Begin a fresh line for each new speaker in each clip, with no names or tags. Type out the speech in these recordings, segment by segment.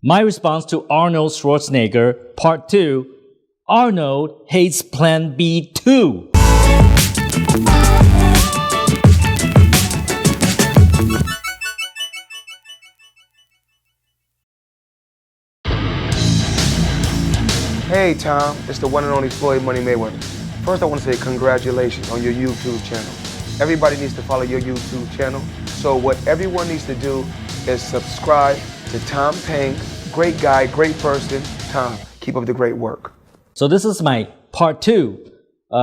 My response to Arnold Schwarzenegger, part 2, Arnold hates Plan B too.
Hey Tom, it's the one and only Floyd Money Mayweather. First I want to say congratulations on your YouTube channel. Everybody needs to follow your YouTube channel. So what everyone needs to do is subscribe to Tom Peng. Great guy, great person. Tom, keep up the great work.
So this is my part 2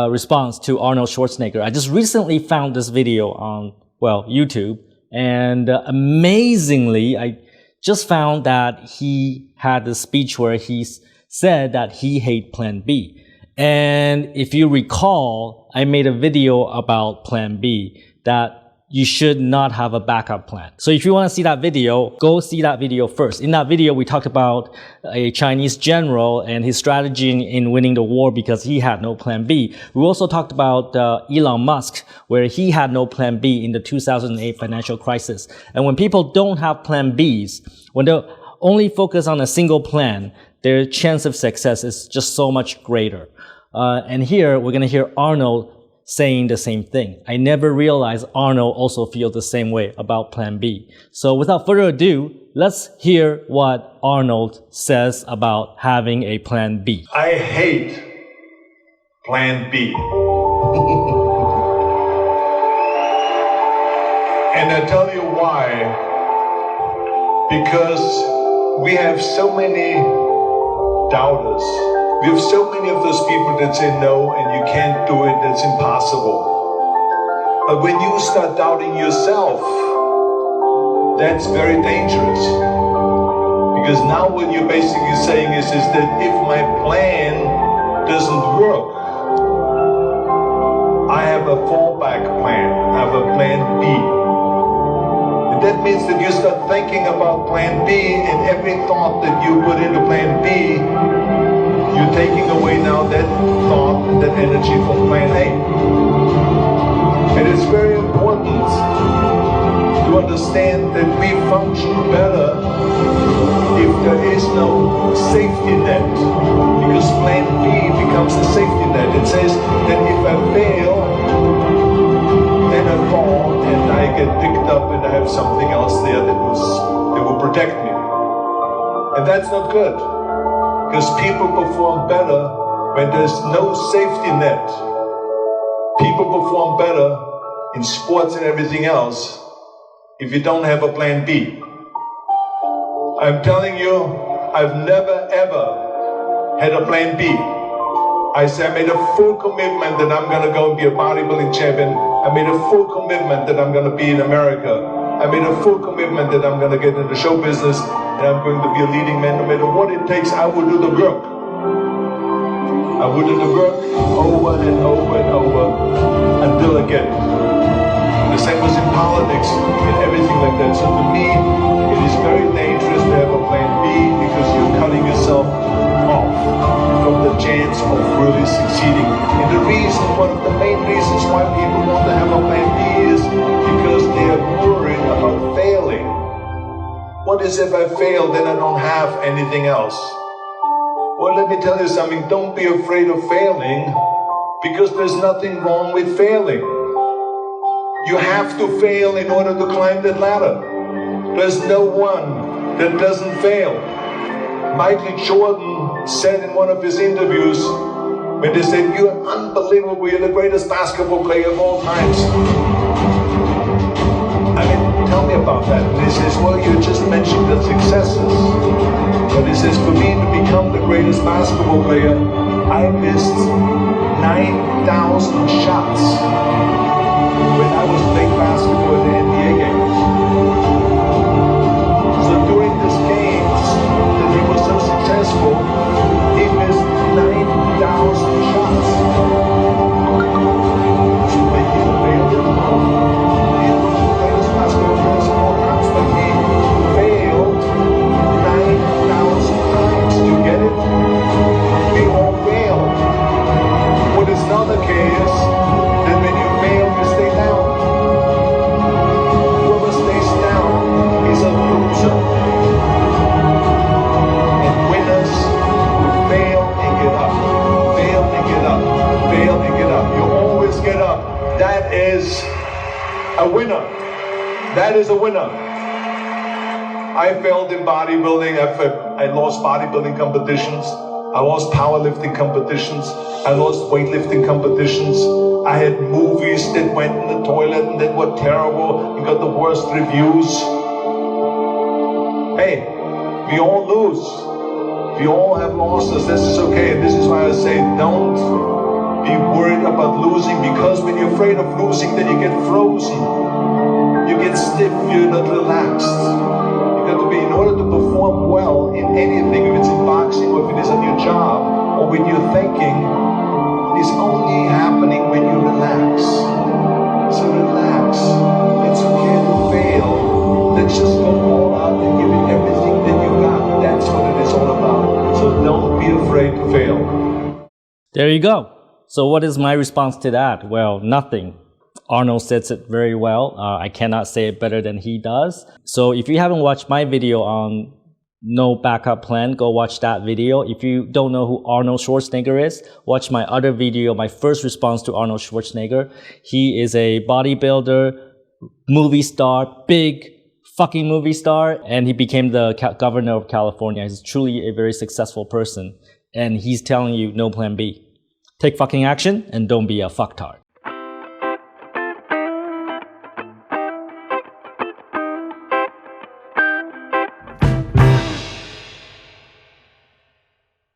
response to Arnold Schwarzenegger. I just recently found this video on, YouTube. And amazingly, I just found that he had this speech where he said that he hates Plan B. And if you recall, I made a video about Plan B, that you should not have a backup plan. So if you want to see that video, go see that video first. In that video, we talked about a Chinese general and his strategy in winning the war because he had no plan B. We also talked about Elon Musk, where he had no plan B in the 2008 financial crisis. And when people don't have plan Bs, when they only focus on a single plan, their chance of success is just so much greater. And here, we're going to hear Arnold saying the same thing. I never realized Arnold also feels the same way about Plan B. So without further ado, let's hear what Arnold says about having a Plan B.
I hate Plan B. And I tell you why. Because we have so many doubters. We have so many of those people that say no and you can't do it, that's impossible. But when you start doubting yourself, that's very dangerous. Because now what you're basically saying is that if my plan doesn't work, I have a fallback plan, I have a plan B. And that means that you start thinking about plan B, and every thought that you put into plan B, you're taking away now that thought and that energy from plan A. And it's very important to understand that we function better if there is no safety net. Because plan B becomes the safety net. It says that if I fail, then I fall and I get picked up and I have something else there that will protect me. And that's not good. Because people perform better when there's no safety net. People perform better in sports and everything else if you don't have a plan B. I'm telling you, I've never ever had a plan B. I made a full commitment that I'm going to go and be a bodybuilding champion. I made a full commitment that I'm going to be in America. I made a full commitment that I'm going to get into show business and I'm going to be a leading man. No matter what it takes, I will do the work. I will do the work over and over and over until I get it. The same was in politics and everything like that. So to me, it is very dangerous to have a plan B because you're cutting yourself off from the chance of really succeeding. And the reason, one of the main reasons why people want to have a plan B is because they are worried about failing. What is if I fail, then I don't have anything else? Well, let me tell you something, don't be afraid of failing, because there's nothing wrong with failing. You have to fail in order to climb that ladder. There's no one that doesn't fail. Michael Jordan said in one of his interviews, when they said, "You're unbelievable, you're the greatest basketball player of all times." I mean, tell me about that. And he says, "Well, you just mentioned the successes." But he says, "For me to become the greatest basketball player, I missed 9,000 shots when I was playing basketball in the NBA games." So during these games that he was so successful, he missed 9,000 shots. Does it make him a failure? He was the greatest basketball player of all times, but he failed 9,000 times. You get it? We all fail. What is not the case, that when you fail, you stay down. A winner. That is a winner. I failed in bodybuilding. I lost bodybuilding competitions. I lost powerlifting competitions. I lost weightlifting competitions. I had movies that went in the toilet and that were terrible and got the worst reviews. Hey, we all lose. We all have losses. This is okay. And this is why I say don't be worried about losing, because when you're afraid of losing, then you get frozen. You get stiff. You're not relaxed. You got to be, in order to perform well in anything, if it's in boxing or if it is on your job or when you're thinking, it's only happening when you relax. So relax. It's okay to fail. Let's just go all out and give it everything that you got. That's what it is all about. So don't be afraid to fail.
There you go. So what is my response to that? Well, nothing. Arnold says it very well. I cannot say it better than he does. So if you haven't watched my video on no backup plan, go watch that video. If you don't know who Arnold Schwarzenegger is, watch my other video, my first response to Arnold Schwarzenegger. He is a bodybuilder, movie star, big fucking movie star, and he became the governor of California. He's truly a very successful person, and he's telling you no plan B. Take fucking action and don't be a fucktard.